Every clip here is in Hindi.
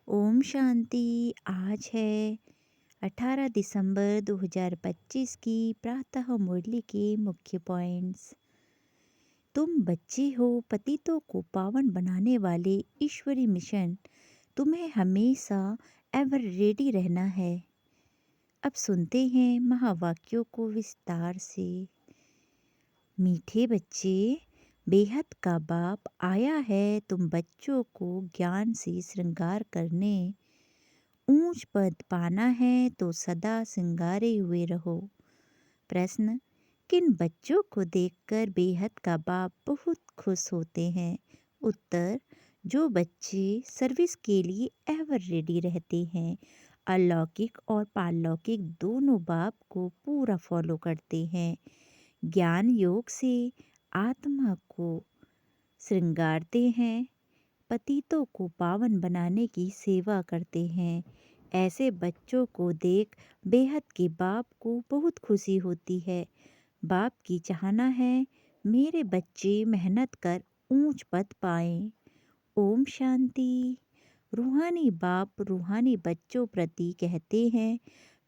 ओम शांति। आज है 18 दिसंबर 2025 की प्रातः मुरली के मुख्य पॉइंट्स। तुम बच्चे हो, पतितों को पावन बनाने वाले ईश्वरी मिशन तुम्हें हमेशा एवर रेडी रहना है। अब सुनते हैं महावाक्यों को विस्तार से। मीठे बच्चे, बेहद का बाप आया है तुम बच्चों को ज्ञान से श्रृंगार करने। ऊंच पद पाना है तो सदा सिंगारे हुए रहो। प्रश्न, किन बच्चों को देखकर बेहद का बाप बहुत खुश होते हैं? उत्तर, जो बच्चे सर्विस के लिए एवर रेडी रहते हैं, अलौकिक और पारलौकिक दोनों बाप को पूरा फॉलो करते हैं, ज्ञान योग से आत्मा को श्रृंगारते हैं, पतितों को पावन बनाने की सेवा करते हैं। ऐसे बच्चों को देख बेहद के बाप को बहुत खुशी होती है। बाप की चाहना है मेरे बच्चे मेहनत कर ऊंच पद पाएं। ओम शांति। रूहानी बाप रूहानी बच्चों प्रति कहते हैं,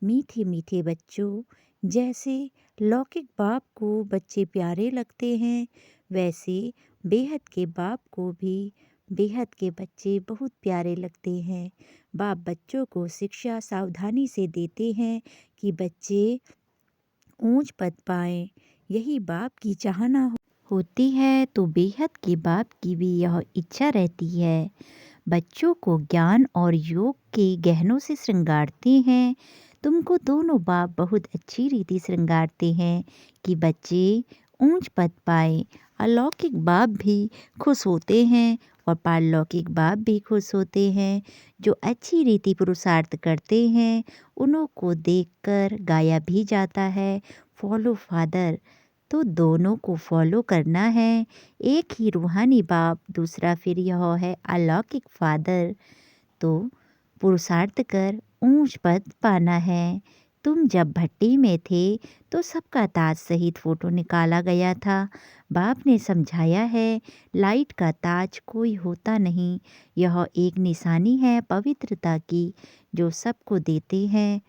मीठे मीठे बच्चों, जैसे लौकिक बाप को बच्चे प्यारे लगते हैं, वैसे बेहद के बाप को भी बेहद के बच्चे बहुत प्यारे लगते हैं। बाप बच्चों को शिक्षा सावधानी से देते हैं कि बच्चे ऊंच पद पाएं। यही बाप की चाहना होती है, तो बेहद के बाप की भी यह इच्छा रहती है। बच्चों को ज्ञान और योग के गहनों से श्रृंगारते हैं। तुमको दोनों बाप बहुत अच्छी रीति श्रृंगारते हैं कि बच्चे ऊंच पद पाए। अलौकिक बाप भी खुश होते हैं और पारलौकिक बाप भी खुश होते हैं। जो अच्छी रीति पुरुषार्थ करते हैं, उन्हों को देखकर गाया भी जाता है, फॉलो फादर। तो दोनों को फॉलो करना है। एक ही रूहानी बाप, दूसरा फिर यह है अलौकिक फादर। तो पुरुषार्थ कर ऊंच पद पाना है। तुम जब भट्टी में थे तो सबका ताज सहित फोटो निकाला गया था। बाप ने समझाया है, लाइट का ताज कोई होता नहीं, यह एक निशानी है पवित्रता की जो सबको देते हैं।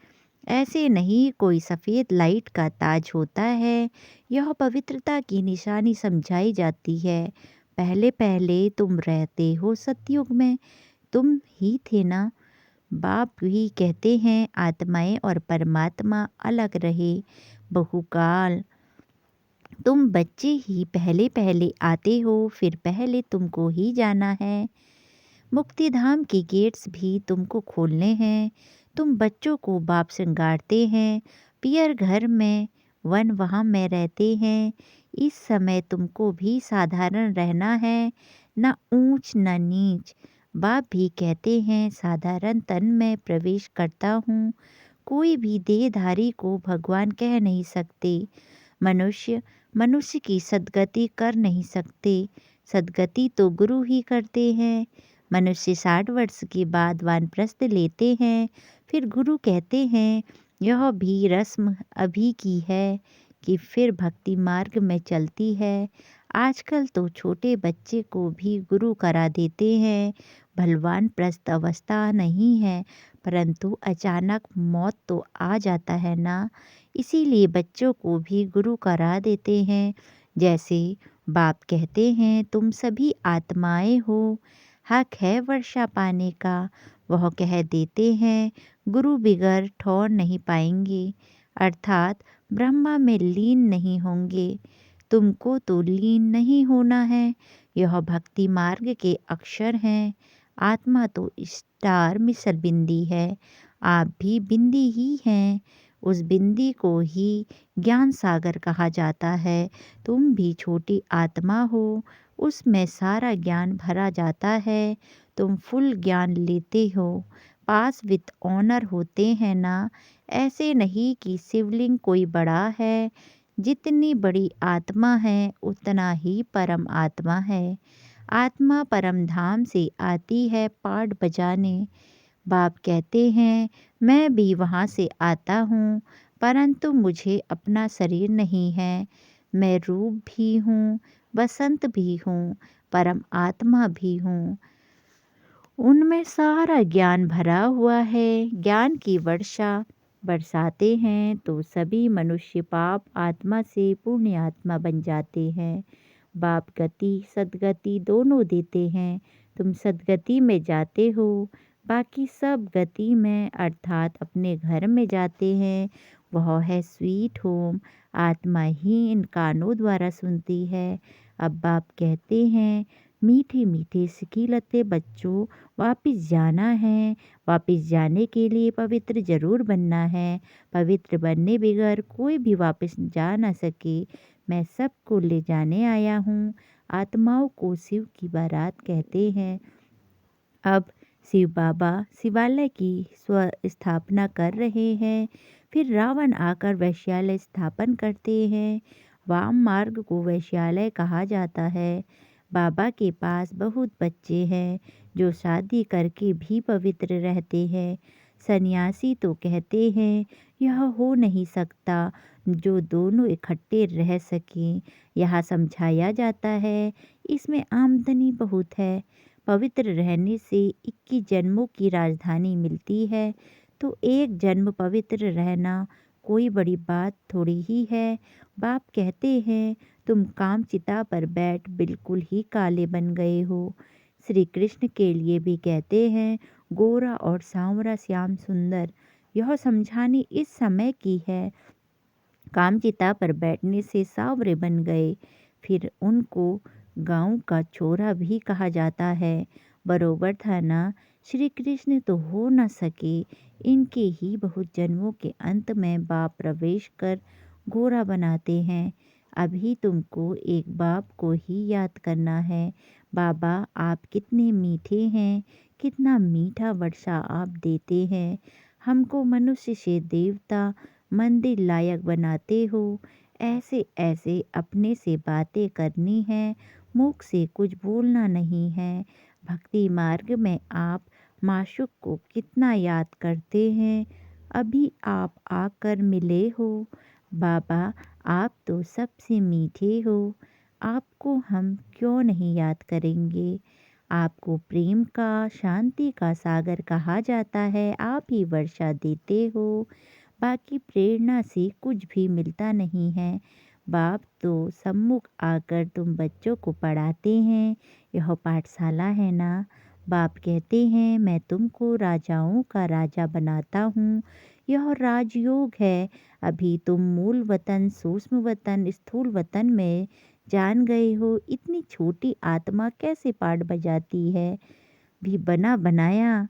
ऐसे नहीं कोई सफ़ेद लाइट का ताज होता है, यह पवित्रता की निशानी समझाई जाती है। पहले पहले तुम रहते हो सतयुग में, तुम ही थे ना। बाप भी कहते हैं आत्माएं और परमात्मा अलग रहे बहुकाल। तुम बच्चे ही पहले पहले आते हो, फिर पहले तुमको ही जाना है। मुक्ति धाम के गेट्स भी तुमको खोलने हैं। तुम बच्चों को बाप श्रृंगारते हैं। पियर घर में वन वहाँ में रहते हैं। इस समय तुमको भी साधारण रहना है, न ऊंच न नीच। बाप भी कहते हैं साधारण तन में प्रवेश करता हूँ। कोई भी देहधारी को भगवान कह नहीं सकते। मनुष्य मनुष्य की सद्गति कर नहीं सकते। सद्गति तो गुरु ही करते हैं। मनुष्य 60 वर्ष के बाद वानप्रस्थ लेते हैं, फिर गुरु कहते हैं यह भी रस्म अभी की है कि फिर भक्ति मार्ग में चलती है। आजकल तो छोटे बच्चे को भी गुरु करा देते हैं। बलवान प्रस्थ अवस्था नहीं है, परंतु अचानक मौत तो आ जाता है ना, इसीलिए बच्चों को भी गुरु करा देते हैं। जैसे बाप कहते हैं तुम सभी आत्माएं हो, हक है वर्षा पाने का। वह कह देते हैं गुरु बिगर ठौर नहीं पाएंगे, अर्थात ब्रह्मा में लीन नहीं होंगे। तुमको तो लीन नहीं होना है, यह भक्ति मार्ग के अक्षर हैं। आत्मा तो स्टार मिसल बिंदी है, आप भी बिंदी ही हैं। उस बिंदी को ही ज्ञान सागर कहा जाता है। तुम भी छोटी आत्मा हो, उसमें सारा ज्ञान भरा जाता है। तुम फुल ज्ञान लेते हो, पास विथ ऑनर होते हैं ना। ऐसे नहीं कि शिवलिंग कोई बड़ा है, जितनी बड़ी आत्मा है उतना ही परम आत्मा है। आत्मा परम धाम से आती है पाट बजाने। बाप कहते हैं मैं भी वहाँ से आता हूँ, परंतु मुझे अपना शरीर नहीं है। मैं रूप भी हूँ, बसंत भी हूँ, परम आत्मा भी हूँ। उनमें सारा ज्ञान भरा हुआ है। ज्ञान की वर्षा बरसाते हैं तो सभी मनुष्य पाप आत्मा से पुण्य आत्मा बन जाते हैं। बाप गति सदगति दोनों देते हैं। तुम सदगति में जाते हो, बाकी सब गति में अर्थात अपने घर में जाते हैं। वह है स्वीट होम। आत्मा ही इन कानों द्वारा सुनती है। अब बाप कहते हैं, मीठे मीठे सिकीलते बच्चों, वापिस जाना है। वापिस जाने के लिए पवित्र जरूर बनना है। पवित्र बनने बगैर कोई भी वापस जा न सके। मैं सबको ले जाने आया हूँ। आत्माओं को शिव की बारात कहते हैं। अब शिव बाबा शिवालय की स्व स्थापना कर रहे हैं। फिर रावण आकर वैश्यालय स्थापन करते हैं। वाम मार्ग को वैश्यालय कहा जाता है। बाबा के पास बहुत बच्चे हैं जो शादी करके भी पवित्र रहते हैं। सन्यासी तो कहते हैं यह हो नहीं सकता जो दोनों इकट्ठे रह सकें। यहाँ समझाया जाता है इसमें आमदनी बहुत है। पवित्र रहने से 21 जन्मों की राजधानी मिलती है, तो एक जन्म पवित्र रहना कोई बड़ी बात थोड़ी ही है। बाप कहते हैं तुम कामचिता पर बैठ बिल्कुल ही काले बन गए हो। श्री कृष्ण के लिए भी कहते हैं गोरा और सांवरा श्याम सुंदर। यह समझाने इस समय की है। कामचिता पर बैठने से सांवरे बन गए। फिर उनको गांव का छोरा भी कहा जाता है। बरोबर था ना। श्री कृष्ण तो हो न सके। इनके ही बहुत जन्मों के अंत में बाप प्रवेश कर गोरा बनाते हैं। अभी तुमको एक बाप को ही याद करना है। बाबा आप कितने मीठे हैं, कितना मीठा वर्षा आप देते हैं। हमको मनुष्य से देवता मंदिर लायक बनाते हो। ऐसे ऐसे अपने से बातें करनी है, मुख से कुछ बोलना नहीं है। भक्ति मार्ग में आप माशुक को कितना याद करते हैं। अभी आप आकर मिले हो। बाबा आप तो सबसे मीठे हो। आपको हम क्यों नहीं याद करेंगे। आपको प्रेम का शांति का सागर कहा जाता है। आप ही वर्षा देते हो। बाकी प्रेरणा से कुछ भी मिलता नहीं है। बाप तो सम्मुख आकर तुम बच्चों को पढ़ाते हैं। यह पाठशाला है ना। बाप कहते हैं मैं तुमको राजाओं का राजा बनाता हूँ। यह राजयोग है। अभी तुम मूल वतन सूक्ष्म वतन स्थूल वतन में जान गए हो। इतनी छोटी आत्मा कैसे पाठ बजाती है। भी बना बनाया।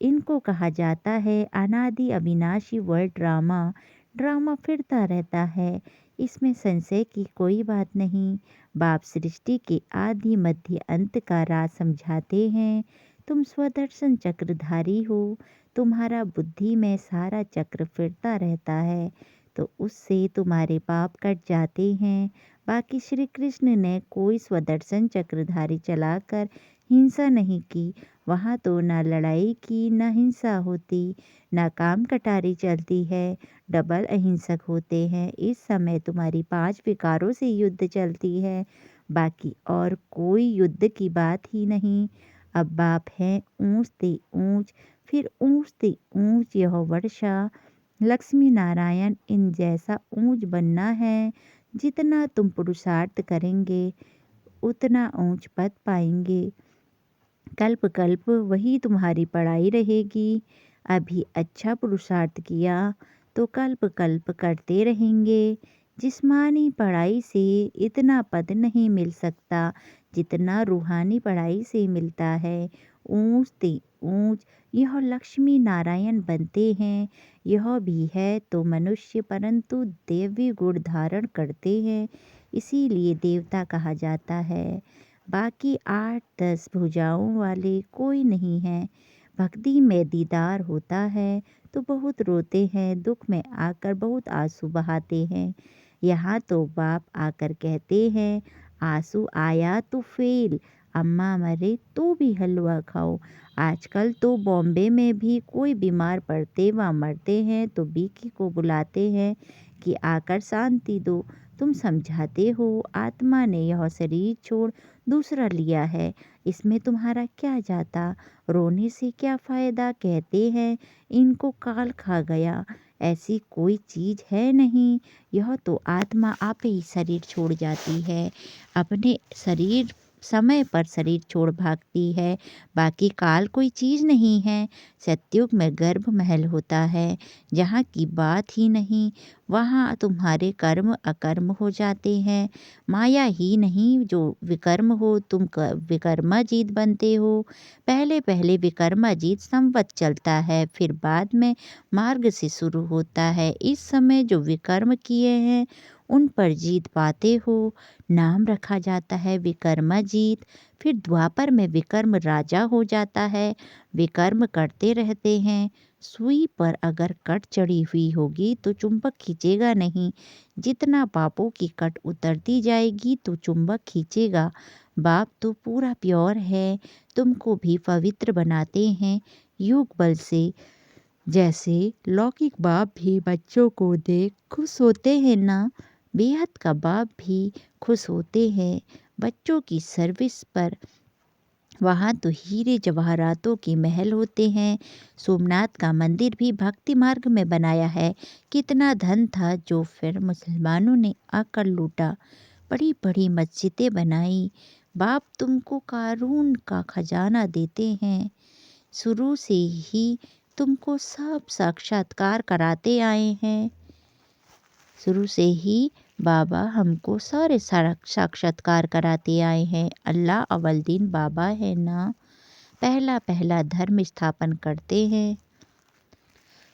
इनको कहा जाता है अनादि अविनाशी वर्ल्ड ड्रामा। ड्रामा फिरता रहता है, इसमें संशय की कोई बात नहीं। बाप सृष्टि के आदि मध्य अंत का राज समझाते हैं। तुम स्वदर्शन चक्रधारी हो। तुम्हारा बुद्धि में सारा चक्र फिरता रहता है, तो उससे तुम्हारे पाप कट जाते हैं। बाकी श्री कृष्ण ने कोई स्वदर्शन चक्रधारी चलाकर हिंसा नहीं की। वहाँ तो न लड़ाई की न हिंसा होती, न काम कटारी चलती है। डबल अहिंसक होते हैं। इस समय तुम्हारी 5 विकारों से युद्ध चलती है, बाकी और कोई युद्ध की बात ही नहीं। अब बाप है ऊंचते ऊंच, फिर ऊंचते ऊंच यह वर्षा। लक्ष्मी नारायण इन जैसा ऊंच बनना है। जितना तुम पुरुषार्थ करेंगे उतना ऊंच पद पाएंगे। कल्प कल्प वही तुम्हारी पढ़ाई रहेगी। अभी अच्छा पुरुषार्थ किया तो कल्प कल्प करते रहेंगे। जिस्मानी पढ़ाई से इतना पद नहीं मिल सकता जितना रूहानी पढ़ाई से मिलता है। ऊंच ते ऊंच यह लक्ष्मी नारायण बनते हैं। यह भी है तो मनुष्य परंतु देवी गुण धारण करते हैं, इसीलिए देवता कहा जाता है। बाकी 8-10 भुजाओं वाले कोई नहीं है। भक्ति में दीदार होता है तो बहुत रोते हैं, दुख में आकर बहुत आंसू बहाते हैं। यहाँ तो बाप आकर कहते हैं आंसू आया तो फेल, अम्मा मरे तो भी हलवा खाओ। आजकल तो बॉम्बे में भी कोई बीमार पड़ते व मरते हैं तो बीकी को बुलाते हैं कि आकर शांति दो। तुम समझाते हो आत्मा ने यह शरीर छोड़ दूसरा लिया है, इसमें तुम्हारा क्या जाता, रोने से क्या फायदा। कहते हैं इनको काल खा गया, ऐसी कोई चीज है नहीं। यह तो आत्मा आप ही शरीर छोड़ जाती है, अपने शरीर समय पर शरीर छोड़ भागती है, बाकी काल कोई चीज नहीं है। सतयुग में गर्भ महल होता है, जहाँ की बात ही नहीं, वहाँ तुम्हारे कर्म अकर्म हो जाते हैं। माया ही नहीं जो विकर्म हो, तुम विकर्माजीत बनते हो। पहले पहले विकर्माजीत संवत चलता है, फिर बाद में मार्ग से शुरू होता है। इस समय जो विकर्म किए हैं उन पर जीत पाते हो, नाम रखा जाता है विकर्माजीत। फिर द्वापर में विकर्म राजा हो जाता है, विकर्म करते रहते हैं। सुई पर अगर कट चढ़ी हुई होगी तो चुंबक खींचेगा नहीं, जितना पापों की कट उतरती जाएगी तो चुंबक खींचेगा। बाप तो पूरा प्योर है, तुमको भी पवित्र बनाते हैं योग बल से। जैसे लौकिक बाप भी बच्चों को देख खुश होते हैं ना, बेहद का बाप भी खुश होते हैं बच्चों की सर्विस पर। वहाँ तो हीरे जवाहरातों के महल होते हैं। सोमनाथ का मंदिर भी भक्ति मार्ग में बनाया है। कितना धन था जो फिर मुसलमानों ने आकर लूटा, बड़ी बड़ी मस्जिदें बनाई। बाप तुमको कारून का खजाना देते हैं, शुरू से ही तुमको सब साक्षात्कार कराते आए हैं। शुरू से ही बाबा हमको सारे साक्षात्कार कराते आए हैं। अल्लाह अव्वल दिन बाबा है ना, पहला पहला धर्म स्थापन करते हैं,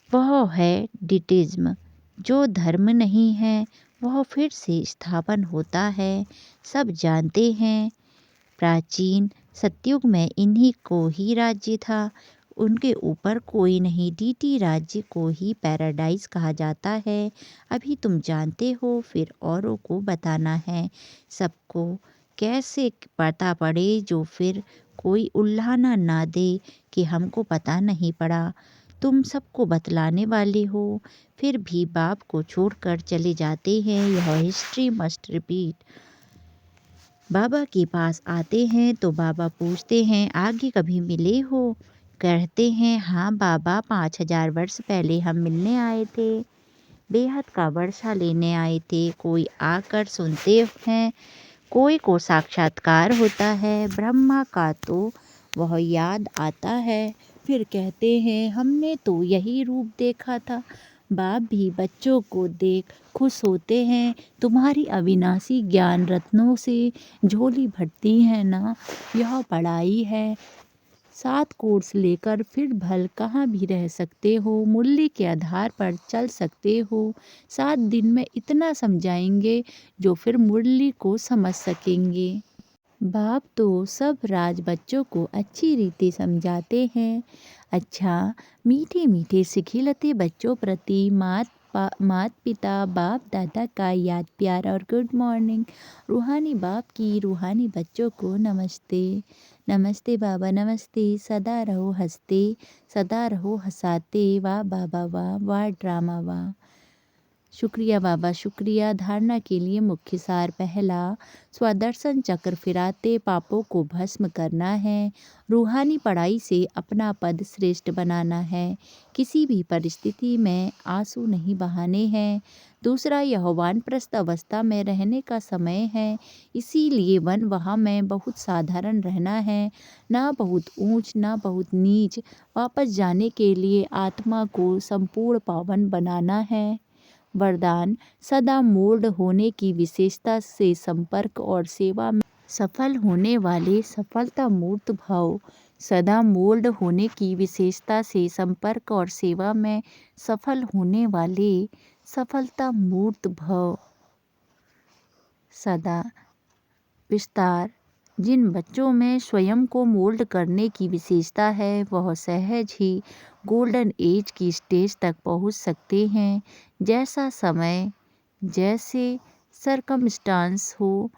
वह है डिटिज्म। जो धर्म नहीं है वह फिर से स्थापन होता है, सब जानते हैं। प्राचीन सतयुग में इन्हीं को ही राज्य था, उनके ऊपर कोई नहीं। डीटी राज्य को ही पैराडाइज कहा जाता है। अभी तुम जानते हो, फिर औरों को बताना है। सबको कैसे पता पड़े, जो फिर कोई उल्हाना ना दे कि हमको पता नहीं पड़ा। तुम सबको बतलाने वाले हो, फिर भी बाप को छोड़कर चले जाते हैं। यह हिस्ट्री मस्ट रिपीट। बाबा के पास आते हैं तो बाबा पूछते हैं आगे कभी मिले हो। कहते हैं हाँ बाबा, 5000 वर्ष पहले हम मिलने आए थे, बेहद का वर्षा लेने आए थे। कोई आकर सुनते हैं, कोई को साक्षात्कार होता है। ब्रह्मा का तो वह याद आता है, फिर कहते हैं हमने तो यही रूप देखा था। बाप भी बच्चों को देख खुश होते हैं। तुम्हारी अविनाशी ज्ञान रत्नों से झोली भरती है ना, यह पढ़ाई है। 7 कोर्स लेकर फिर भल कहाँ भी रह सकते हो, मूल्य के आधार पर चल सकते हो। 7 दिन में इतना समझाएंगे जो फिर मुरली को समझ सकेंगे। बाप तो सब राज बच्चों को अच्छी रीति समझाते हैं। अच्छा, मीठे मीठे सिखिलते बच्चों प्रति मात पिता बाप दादा का याद प्यार और गुड मॉर्निंग। रूहानी बाप की रूहानी बच्चों को नमस्ते। नमस्ते बाबा नमस्ते, सदा रहो हंसते, सदा रहो हंसाते, वाह बाबा वाह, वाह ड्रामा वाह। शुक्रिया बाबा शुक्रिया। धारणा के लिए मुख्य सार पहला, स्वदर्शन चक्र फिराते पापों को भस्म करना है। रूहानी पढ़ाई से अपना पद श्रेष्ठ बनाना है, किसी भी परिस्थिति में आंसू नहीं बहाने हैं। दूसरा, यह वानप्रस्थ अवस्था में रहने का समय है, इसीलिए वन वहाँ में बहुत साधारण रहना है, ना बहुत ऊंच ना बहुत नीच। वापस जाने के लिए आत्मा को संपूर्ण पावन बनाना है। वरदान, सदा मोल्ड होने की विशेषता से संपर्क और सेवा में सफल होने वाले सफलता मूर्त भाव। सदा मोल्ड होने की विशेषता से संपर्क और सेवा में सफल होने वाले सफलता मूर्त भाव। सदा विस्तार, जिन बच्चों में स्वयं को मोल्ड करने की विशेषता है वह सहज ही गोल्डन एज की स्टेज तक पहुंच सकते हैं। जैसा समय जैसे सरकमस्टांस हो,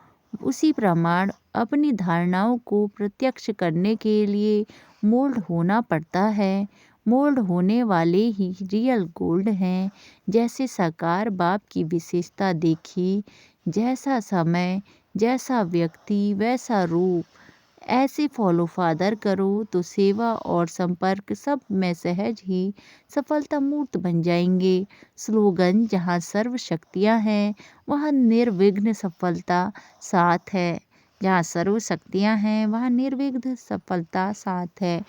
उसी प्रमाण अपनी धारणाओं को प्रत्यक्ष करने के लिए मोल्ड होना पड़ता है। मोल्ड होने वाले ही रियल गोल्ड हैं। जैसे साकार बाप की विशेषता देखी, जैसा समय, जैसा व्यक्ति, वैसा रूप। ऐसे फॉलो फादर करो तो सेवा और संपर्क सब में सहज ही सफलता मूर्त बन जाएंगे। स्लोगन, जहाँ सर्व शक्तियाँ हैं वहाँ निर्विघ्न सफलता साथ है। जहाँ सर्व शक्तियाँ हैं वहाँ निर्विघ्न सफलता साथ है।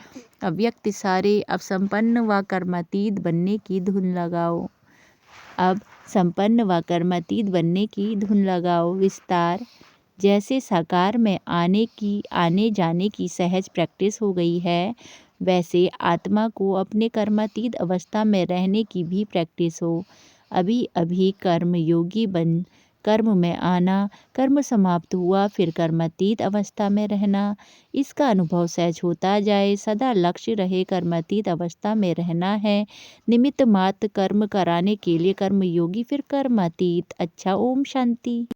अव्यक्त सारे, अब संपन्न व कर्मातीत बनने की धुन लगाओ। अब संपन्न व कर्मातीत बनने की धुन लगाओ। विस्तार, जैसे साकार में आने जाने की सहज प्रैक्टिस हो गई है, वैसे आत्मा को अपने कर्मातीत अवस्था में रहने की भी प्रैक्टिस हो। अभी अभी कर्म योगी बन कर्म में आना, कर्म समाप्त हुआ फिर कर्मातीत अवस्था में रहना, इसका अनुभव सहज होता जाए। सदा लक्ष्य रहे कर्मातीत अवस्था में रहना है। निमित्त मात्र कर्म कराने के लिए कर्मयोगी फिर कर्मातीत। अच्छा, ओम शांति।